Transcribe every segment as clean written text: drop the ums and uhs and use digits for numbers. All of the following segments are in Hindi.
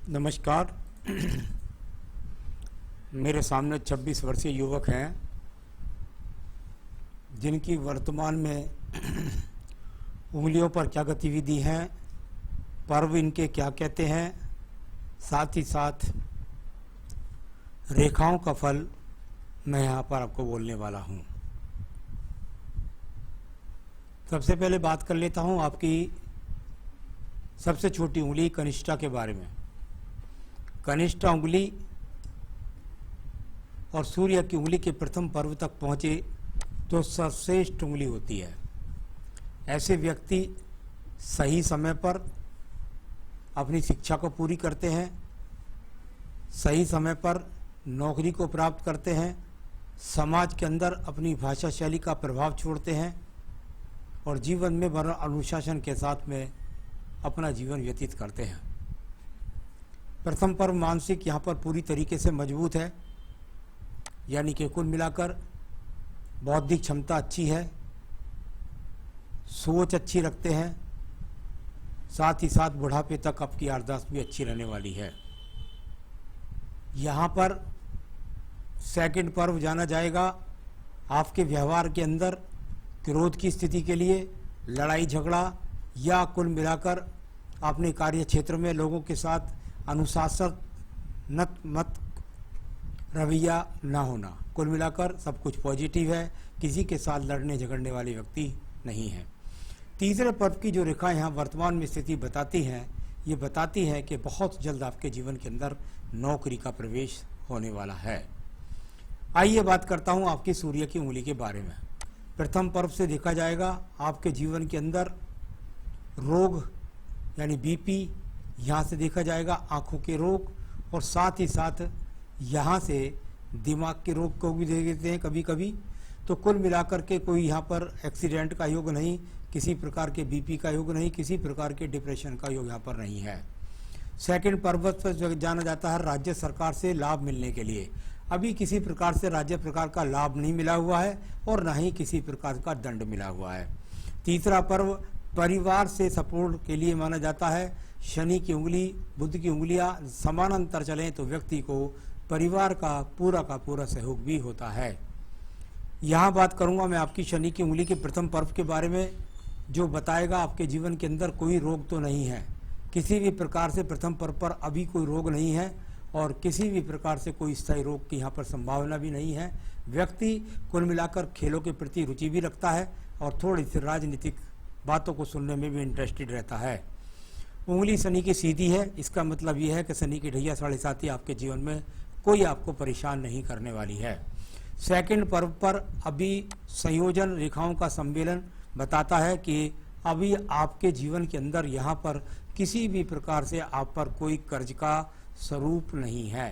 नमस्कार। मेरे सामने 26 वर्षीय युवक हैं जिनकी वर्तमान में उंगलियों पर क्या गतिविधि है, पर्व इनके क्या कहते हैं, साथ ही साथ रेखाओं का फल मैं यहाँ पर आपको बोलने वाला हूँ। सबसे पहले बात कर लेता हूँ आपकी सबसे छोटी उंगली कनिष्ठा के बारे में। कनिष्ठा उंगली और सूर्य की उंगली के प्रथम पर्व तक पहुँचे तो सर्वश्रेष्ठ उंगली होती है। ऐसे व्यक्ति सही समय पर अपनी शिक्षा को पूरी करते हैं, सही समय पर नौकरी को प्राप्त करते हैं, समाज के अंदर अपनी भाषा शैली का प्रभाव छोड़ते हैं और जीवन में बड़ा अनुशासन के साथ में अपना जीवन व्यतीत करते हैं। प्रथम पर्व मानसिक यहाँ पर पूरी तरीके से मजबूत है, यानी कि कुल मिलाकर बौद्धिक क्षमता अच्छी है, सोच अच्छी रखते हैं, साथ ही साथ बुढ़ापे तक आपकी याददाश्त भी अच्छी रहने वाली है। यहाँ पर सेकंड पर्व जाना जाएगा आपके व्यवहार के अंदर क्रोध की स्थिति के लिए, लड़ाई झगड़ा या कुल मिलाकर अपने कार्य क्षेत्र में लोगों के साथ अनुशासन मत रवैया ना होना। कुल मिलाकर सब कुछ पॉजिटिव है, किसी के साथ लड़ने झगड़ने वाले व्यक्ति नहीं है। तीसरे पर्व की जो रेखा यहाँ वर्तमान में स्थिति बताती हैं, ये बताती है कि बहुत जल्द आपके जीवन के अंदर नौकरी का प्रवेश होने वाला है। आइए बात करता हूँ आपकी सूर्य की उंगली के बारे में। प्रथम पर्व से देखा जाएगा आपके जीवन के अंदर रोग यानी बीपी, यहाँ से देखा जाएगा आँखों के रोग और साथ ही साथ यहाँ से दिमाग के रोग को भी देख देते हैं कभी कभी। तो कुल मिलाकर के कोई यहाँ पर एक्सीडेंट का योग नहीं, किसी प्रकार के बीपी का योग नहीं, किसी प्रकार के डिप्रेशन का योग यहाँ पर नहीं है। सेकंड पर्व पर जाना जाता है राज्य सरकार से लाभ मिलने के लिए। अभी किसी प्रकार से राज्य प्रकार का लाभ नहीं मिला हुआ है और न ही किसी प्रकार का दंड मिला हुआ है। तीसरा पर्व परिवार से सपोर्ट के लिए माना जाता है। शनि की उंगली, बुध की उंगलियां समानांतर चलें तो व्यक्ति को परिवार का पूरा सहयोग भी होता है। यहाँ बात करूँगा मैं आपकी शनि की उंगली के प्रथम पर्व के बारे में, जो बताएगा आपके जीवन के अंदर कोई रोग तो नहीं है। किसी भी प्रकार से प्रथम पर्व पर अभी कोई रोग नहीं है और किसी भी प्रकार से कोई स्थायी रोग की यहाँ पर संभावना भी नहीं है। व्यक्ति कुल मिलाकर खेलों के प्रति रुचि भी रखता है और थोड़ी सी राजनीतिक बातों को सुनने में भी इंटरेस्टेड रहता है। उंगली शनि की सीधी है, इसका मतलब यह है कि शनि की ढैया 7.5 आपके जीवन में कोई आपको परेशान नहीं करने वाली है। सेकंड पर्व पर अभी संयोजन रेखाओं का सम्मेलन बताता है कि अभी आपके जीवन के अंदर यहाँ पर किसी भी प्रकार से आप पर कोई कर्ज का स्वरूप नहीं है।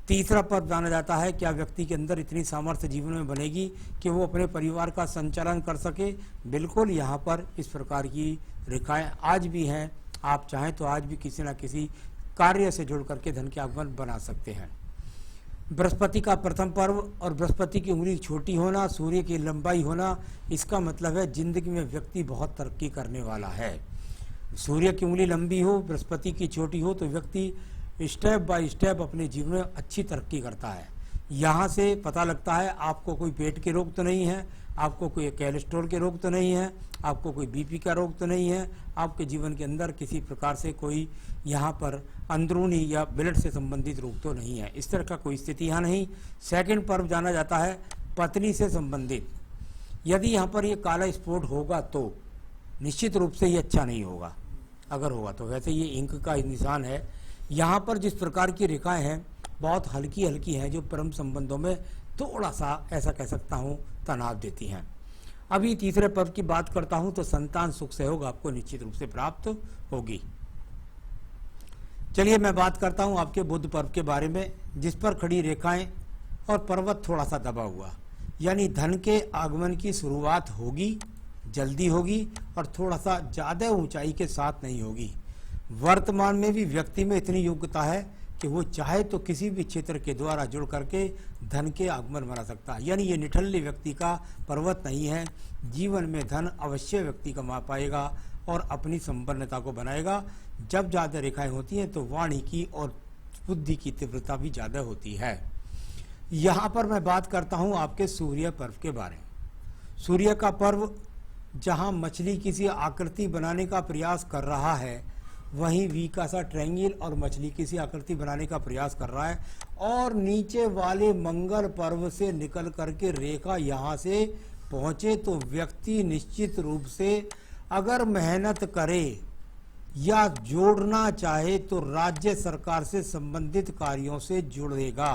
तीसरा पर्व जाना जाता है क्या व्यक्ति के अंदर इतनी सामर्थ्य जीवन में बनेगी कि वो अपने परिवार का संचालन कर सके। बिल्कुल यहाँ पर इस प्रकार की रेखाएं आज भी हैं। आप चाहें तो आज भी किसी न किसी कार्य से जुड़ करके धन के आगमन बना सकते हैं। बृहस्पति का प्रथम पर्व और बृहस्पति की उंगली छोटी होना, सूर्य की लंबाई होना, इसका मतलब है जिंदगी में व्यक्ति बहुत तरक्की करने वाला है। सूर्य की उंगली लंबी हो, बृहस्पति की छोटी हो तो व्यक्ति स्टेप बाय स्टेप अपने जीवन में अच्छी तरक्की करता है। यहाँ से पता लगता है आपको कोई पेट के रोग तो नहीं है, आपको कोई कोलेस्ट्रॉल के रोग तो नहीं है, आपको कोई बीपी का रोग तो नहीं है, आपके जीवन के अंदर किसी प्रकार से कोई यहाँ पर अंदरूनी या ब्लड से संबंधित रोग तो नहीं है। इस तरह का कोई स्थिति यहाँ नहीं। सेकंड पर्व जाना जाता है पत्नी से संबंधित। यदि यहाँ पर ये काला स्पॉट होगा तो निश्चित रूप से ये अच्छा नहीं होगा, अगर होगा तो। वैसे ये इंक का निशान है। यहाँ पर जिस प्रकार की रेखाएं हैं बहुत हल्की हल्की हैं, जो प्रेम संबंधों में थोड़ा सा ऐसा कह सकता हूँ तनाव देती हैं। अभी तीसरे पर्व की बात करता हूँ तो संतान सुख सहयोग आपको निश्चित रूप से प्राप्त होगी। चलिए मैं बात करता हूँ आपके बुध पर्व के बारे में, जिस पर खड़ी रेखाएं और पर्वत थोड़ा सा दबा हुआ, यानी धन के आगमन की शुरुआत होगी, जल्दी होगी और थोड़ा सा ज़्यादा ऊंचाई के साथ नहीं होगी। वर्तमान में भी व्यक्ति में इतनी योग्यता है कि वो चाहे तो किसी भी क्षेत्र के द्वारा जुड़ करके धन के आगमन बना सकता है। यानी ये निठल्ले व्यक्ति का पर्वत नहीं है। जीवन में धन अवश्य व्यक्ति कमा पाएगा और अपनी संपन्नता को बनाएगा। जब ज़्यादा रेखाएं होती हैं तो वाणी की और बुद्धि की तीव्रता भी ज़्यादा होती है। यहाँ पर मैं बात करता हूँ आपके सूर्य पर्व के बारे में। सूर्य का पर्व जहाँ मछली किसी आकृति बनाने का प्रयास कर रहा है, वहीं वी का सा ट्रायंगल और मछली किसी आकृति बनाने का प्रयास कर रहा है, और नीचे वाले मंगल पर्व से निकल करके रेखा यहाँ से पहुँचे तो व्यक्ति निश्चित रूप से अगर मेहनत करे या जोड़ना चाहे तो राज्य सरकार से संबंधित कार्यों से जुड़ेगा,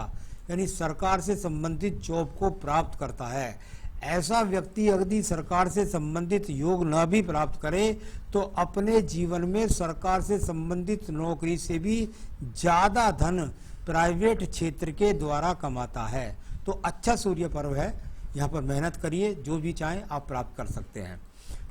यानी सरकार से संबंधित जॉब को प्राप्त करता है। ऐसा व्यक्ति यदि सरकार से संबंधित योग न भी प्राप्त करे तो अपने जीवन में सरकार से संबंधित नौकरी से भी ज़्यादा धन प्राइवेट क्षेत्र के द्वारा कमाता है। तो अच्छा सूर्य पर्व है, यहाँ पर मेहनत करिए, जो भी चाहें आप प्राप्त कर सकते हैं।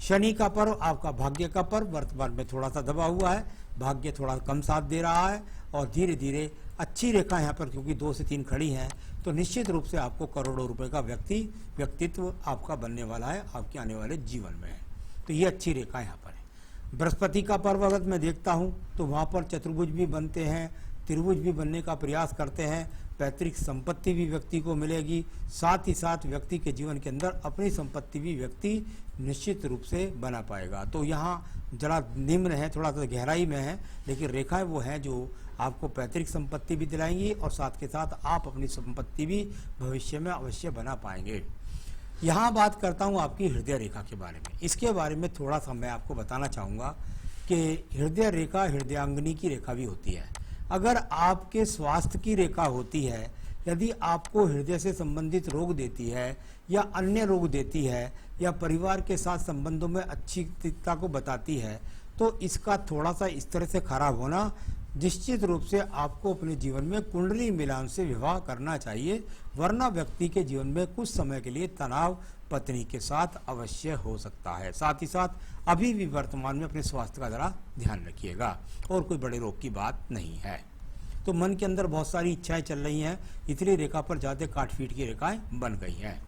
शनि का पर्व आपका भाग्य का पर्व वर्तमान में थोड़ा सा दबा हुआ है, भाग्य थोड़ा कम साथ दे रहा है, और धीरे धीरे अच्छी रेखा यहाँ पर क्योंकि 2 से 3 खड़ी हैं तो निश्चित रूप से आपको करोड़ों रुपए का व्यक्तित्व आपका बनने वाला है आपके आने वाले जीवन में है। तो ये अच्छी रेखा यहाँ पर है। बृहस्पति का पर्व अगर मैं देखता हूँ तो वहाँ पर चतुर्भुज भी बनते हैं, त्रिभुज भी बनने का प्रयास करते हैं, पैतृक संपत्ति भी व्यक्ति को मिलेगी, साथ ही साथ व्यक्ति के जीवन के अंदर अपनी संपत्ति भी व्यक्ति निश्चित रूप से बना पाएगा। तो यहाँ जरा निम्न है, थोड़ा सा गहराई में है, लेकिन रेखाएं वो हैं जो आपको पैतृक संपत्ति भी दिलाएंगी और साथ के साथ आप अपनी संपत्ति भी भविष्य में अवश्य बना पाएंगे। यहाँ बात करता हूँ आपकी हृदय रेखा के बारे में। इसके बारे में थोड़ा सा मैं आपको बताना चाहूँगा कि हृदय रेखा हृदयांगिनी की रेखा भी होती है। अगर आपके स्वास्थ्य की रेखा होती है, यदि आपको हृदय से संबंधित रोग देती है या अन्य रोग देती है या परिवार के साथ संबंधों में अच्छी स्थिरता को बताती है, तो इसका थोड़ा सा इस तरह से खराब होना निश्चित रूप से आपको अपने जीवन में कुंडली मिलान से विवाह करना चाहिए, वरना व्यक्ति के जीवन में कुछ समय के लिए तनाव पत्नी के साथ अवश्य हो सकता है। साथ ही साथ अभी भी वर्तमान में अपने स्वास्थ्य का जरा ध्यान रखिएगा, और कोई बड़े रोग की बात नहीं है। तो मन के अंदर बहुत सारी इच्छाएं चल रही हैं, इतनी रेखा पर ज़्यादा काट-पीट की रेखाएं बन गई हैं।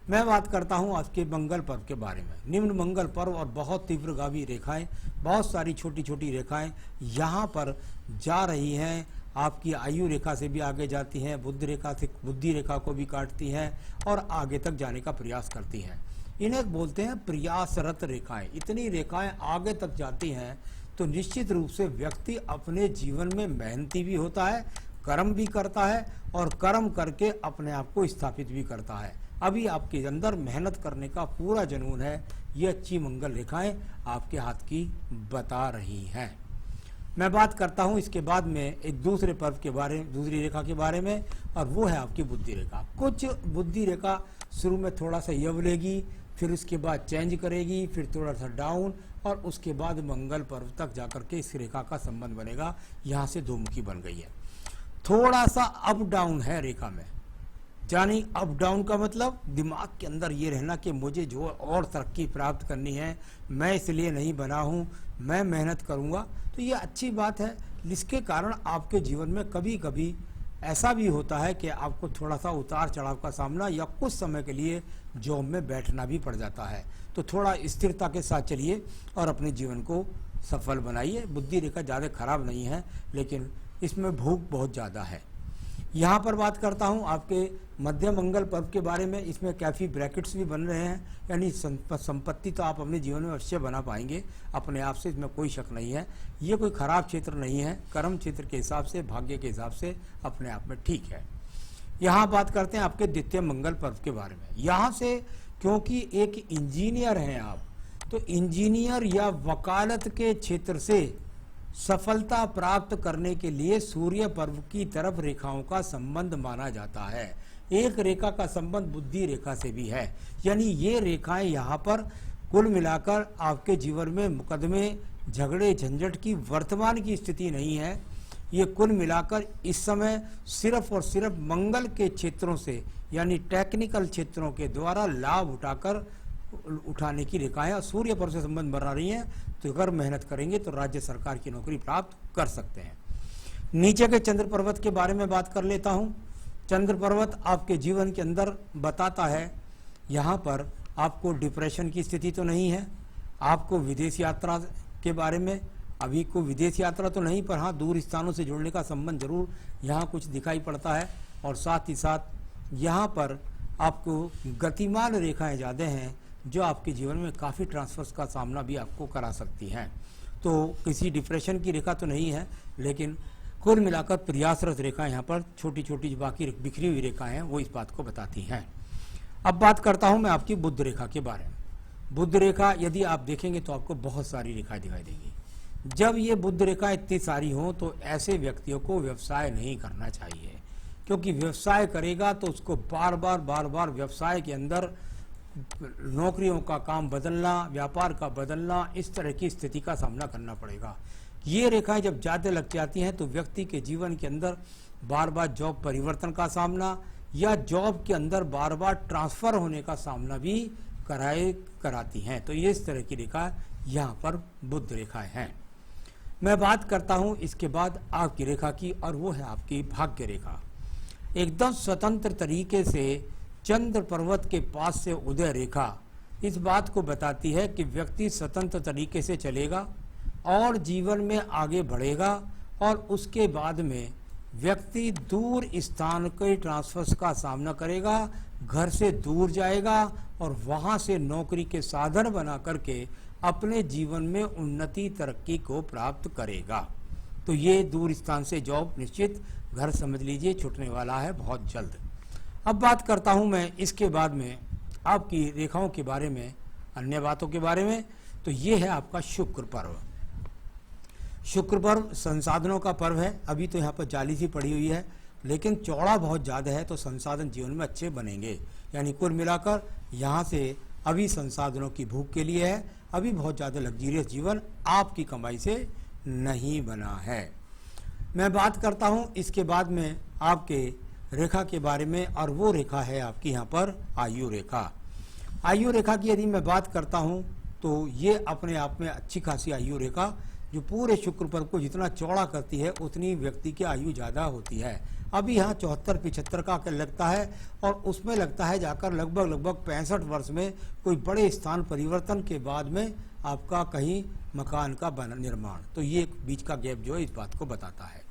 मैं बात करता हूं आज के मंगल पर्व के बारे में। निम्न मंगल पर्व और बहुत तीव्रगामी रेखाएं, बहुत सारी छोटी छोटी रेखाएं यहाँ पर जा रही हैं, आपकी आयु रेखा से भी आगे जाती हैं, बुद्धि रेखा को भी काटती हैं और आगे तक जाने का प्रयास करती हैं। इन्हें बोलते हैं प्रयासरत रेखाएं। इतनी रेखाएं आगे तक जाती हैं तो निश्चित रूप से व्यक्ति अपने जीवन में मेहनती भी होता है, कर्म भी करता है और कर्म करके अपने आप को स्थापित भी करता है। अभी आपके अंदर मेहनत करने का पूरा जुनून है, ये अच्छी मंगल रेखाएं आपके हाथ की बता रही हैं। मैं बात करता हूं इसके बाद में एक दूसरे पर्व के बारे में, दूसरी रेखा के बारे में, और वो है आपकी बुद्धि रेखा। कुछ बुद्धि रेखा शुरू में थोड़ा सा यव लेगी, फिर उसके बाद चेंज करेगी, फिर थोड़ा सा डाउन, और उसके बाद मंगल पर्व तक जाकर के इस रेखा का संबंध बनेगा। यहाँ से दो मुखी बन गई है, थोड़ा सा अप डाउन है रेखा में। यानी अप डाउन का मतलब दिमाग के अंदर ये रहना कि मुझे जो और तरक्की प्राप्त करनी है, मैं इसलिए नहीं बना हूँ, मैं मेहनत करूँगा। तो ये अच्छी बात है, जिसके कारण आपके जीवन में कभी कभी ऐसा भी होता है कि आपको थोड़ा सा उतार चढ़ाव का सामना या कुछ समय के लिए जॉब में बैठना भी पड़ जाता है। तो थोड़ा स्थिरता के साथ चलिए और अपने जीवन को सफल बनाइए। बुद्धि रेखा ज़्यादा खराब नहीं है, लेकिन इसमें भूख बहुत ज़्यादा है। यहाँ पर बात करता हूँ आपके मध्य मंगल पर्व के बारे में। इसमें कैफी ब्रैकेट्स भी बन रहे हैं, यानी संपत्ति तो आप अपने जीवन में अवश्य बना पाएंगे अपने आप से, इसमें कोई शक नहीं है। ये कोई खराब क्षेत्र नहीं है, कर्म क्षेत्र के हिसाब से, भाग्य के हिसाब से अपने आप में ठीक है। यहाँ बात करते हैं आपके द्वितीय मंगल पर्व के बारे में। यहाँ से क्योंकि एक इंजीनियर हैं आप, तो इंजीनियर या वकालत के क्षेत्र से सफलता प्राप्त करने के लिए सूर्य पर्व की तरफ रेखाओं का संबंध माना जाता है। एक रेखा का संबंध बुद्धि रेखा से भी है, यानी ये रेखाएं यहाँ पर कुल मिलाकर आपके जीवन में मुकदमे, झगड़े, झंझट की वर्तमान की स्थिति नहीं है। ये कुल मिलाकर इस समय सिर्फ और सिर्फ मंगल के क्षेत्रों से, यानी टेक्निकल क्षेत्रों के द्वारा लाभ उठाने की रेखाएं सूर्य पर्व से संबंध बना रही हैं। तो अगर मेहनत करेंगे तो राज्य सरकार की नौकरी प्राप्त कर सकते हैं। नीचे के चंद्र पर्वत के बारे में बात कर लेता हूं। चंद्र पर्वत आपके जीवन के अंदर बताता है, यहाँ पर आपको डिप्रेशन की स्थिति तो नहीं है, आपको विदेश यात्रा के बारे में, अभी को विदेश यात्रा तो नहीं, पर हाँ दूर स्थानों से जुड़ने का संबंध जरूर यहाँ कुछ दिखाई पड़ता है। और साथ ही साथ यहाँ पर आपको गतिमान रेखाएं ज़्यादा हैं जो आपके जीवन में काफ़ी ट्रांसफर्स का सामना भी आपको करा सकती हैं। तो किसी डिप्रेशन की रेखा तो नहीं है, लेकिन कुल मिलाकर प्रयासरत रेखा यहाँ पर छोटी छोटी जो बाकी बिखरी हुई रेखाएं हैं वो इस बात को बताती हैं। अब बात करता हूँ मैं आपकी बुध रेखा के बारे में। बुध रेखा यदि आप देखेंगे तो आपको बहुत सारी रेखाएं दिखाई देंगी। जब ये बुध रेखा इतनी सारी हो तो ऐसे व्यक्तियों को व्यवसाय नहीं करना चाहिए, क्योंकि व्यवसाय करेगा तो उसको बार बार व्यवसाय के अंदर नौकरियों का काम बदलना, व्यापार का बदलना, इस तरह की स्थिति का सामना करना पड़ेगा। ये रेखाएं जब ज़्यादा लग जाती हैं तो व्यक्ति के जीवन के अंदर बार बार जॉब परिवर्तन का सामना या जॉब के अंदर बार बार ट्रांसफ़र होने का सामना भी कराती हैं। तो ये इस तरह की रेखा यहाँ पर बुध रेखाएं हैं। मैं बात करता हूँ इसके बाद आपकी रेखा की, और वो है आपकी भाग्य रेखा। एकदम स्वतंत्र तरीके से चंद्र पर्वत के पास से उदय रेखा इस बात को बताती है कि व्यक्ति स्वतंत्र तरीके से चलेगा और जीवन में आगे बढ़ेगा, और उसके बाद में व्यक्ति दूर स्थान के ट्रांसफर्स का सामना करेगा, घर से दूर जाएगा और वहाँ से नौकरी के साधन बना करके अपने जीवन में उन्नति तरक्की को प्राप्त करेगा। तो ये दूर स्थान से जॉब निश्चित घर समझ लीजिए छूटने वाला है बहुत जल्द। अब बात करता हूँ मैं इसके बाद में आपकी रेखाओं के बारे में, अन्य बातों के बारे में। तो ये है आपका शुक्र पर्व। शुक्र पर्व संसाधनों का पर्व है। अभी तो यहाँ पर जाली सी पड़ी हुई है, लेकिन चौड़ा बहुत ज़्यादा है तो संसाधन जीवन में अच्छे बनेंगे। यानी कुल मिलाकर यहाँ से अभी संसाधनों की भूख के लिए है, अभी बहुत ज़्यादा लग्जरियस जीवन आपकी कमाई से नहीं बना है। मैं बात करता हूँ इसके बाद में आपके रेखा के बारे में, और वो रेखा है आपकी यहाँ पर आयु रेखा। आयु रेखा की यदि मैं बात करता हूँ तो ये अपने आप में अच्छी खासी आयु रेखा जो पूरे शुक्र पर्व को जितना चौड़ा करती है उतनी व्यक्ति की आयु ज़्यादा होती है। अभी यहाँ 74-75 का लगता है, और उसमें लगता है जाकर लगभग 65 वर्ष में कोई बड़े स्थान परिवर्तन के बाद में आपका कहीं मकान का निर्माण। तो ये बीच का गैप जो है इस बात को बताता है।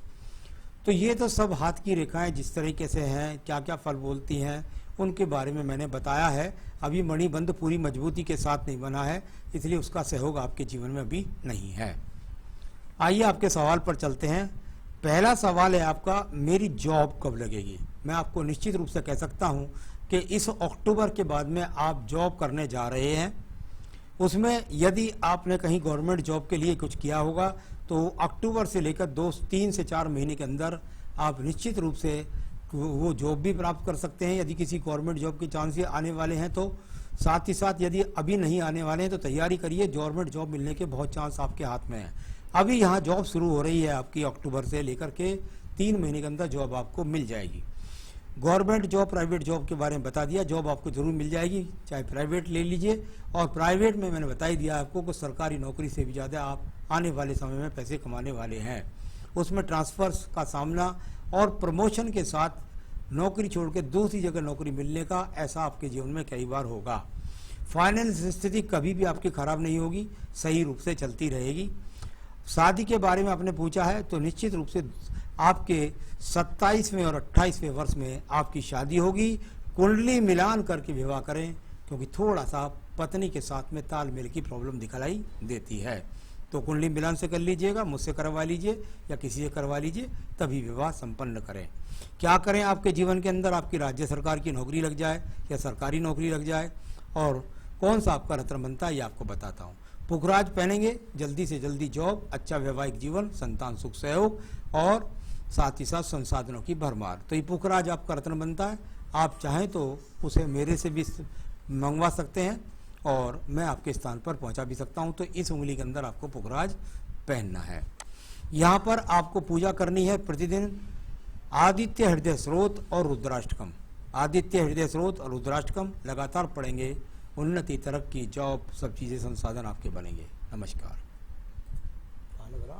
तो ये तो सब हाथ की रेखाएं जिस तरीके से हैं, क्या क्या फल बोलती हैं, उनके बारे में मैंने बताया है। अभी मणिबंध पूरी मजबूती के साथ नहीं बना है, इसलिए उसका सहयोग आपके जीवन में अभी नहीं है। आइए आपके सवाल पर चलते हैं। पहला सवाल है आपका, मेरी जॉब कब लगेगी। मैं आपको निश्चित रूप से कह सकता हूं कि इस अक्टूबर के बाद में आप जॉब करने जा रहे हैं। उसमें यदि आपने कहीं गवर्नमेंट जॉब के लिए कुछ किया होगा तो अक्टूबर से लेकर 3 से 4 महीने के अंदर आप निश्चित रूप से वो जॉब भी प्राप्त कर सकते हैं। यदि किसी गवर्नमेंट जॉब के चांसेस आने वाले हैं तो, साथ ही साथ यदि अभी नहीं आने वाले हैं तो तैयारी करिए, गवर्नमेंट जॉब मिलने के बहुत चांस आपके हाथ में है। अभी यहाँ जॉब शुरू हो रही है आपकी, अक्टूबर से लेकर के 3 महीने के अंदर जॉब आपको मिल जाएगी। गवर्नमेंट जॉब, प्राइवेट जॉब के बारे में बता दिया, जॉब आपको जरूर मिल जाएगी, चाहे प्राइवेट ले लीजिए। और प्राइवेट में मैंने बता ही दिया आपको कि सरकारी नौकरी से भी ज़्यादा आप आने वाले समय में पैसे कमाने वाले हैं। उसमें ट्रांसफर्स का सामना और प्रमोशन के साथ नौकरी छोड़ के दूसरी जगह नौकरी मिलने का ऐसा आपके जीवन में कई बार होगा। फाइनेंस स्थिति कभी भी आपकी खराब नहीं होगी, सही रूप से चलती रहेगी। शादी के बारे में आपने पूछा है तो निश्चित रूप से आपके 27वें और 28वें वर्ष में आपकी शादी होगी। कुंडली मिलान करके विवाह करें, क्योंकि थोड़ा सा पत्नी के साथ में तालमेल की प्रॉब्लम दिखलाई देती है। तो कुंडली मिलान से कर लीजिएगा, मुझसे करवा लीजिए या किसी से करवा लीजिए, तभी विवाह संपन्न करें। क्या करें आपके जीवन के अंदर, आपकी राज्य सरकार की नौकरी लग जाए या सरकारी नौकरी लग जाए, और कौन सा आपका रत्न बनता है ये आपको बताता हूँ। पुखराज पहनेंगे, जल्दी से जल्दी जॉब, अच्छा वैवाहिक जीवन, संतान सुख सहयोग और साथ ही साथ संसाधनों की भरमार। तो ये पुखराज आपका रत्न बनता है। आप चाहें तो उसे मेरे से भी मंगवा सकते हैं और मैं आपके स्थान पर पहुंचा भी सकता हूं। तो इस उंगली के अंदर आपको पुखराज पहनना है। यहाँ पर आपको पूजा करनी है प्रतिदिन आदित्य हृदय स्रोत और रुद्राष्टकम। आदित्य हृदय स्रोत और रुद्राष्टकम लगातार पढ़ेंगे, उन्नति, तरक्की, जॉब, सब चीज़ें, संसाधन आपके बनेंगे। नमस्कार।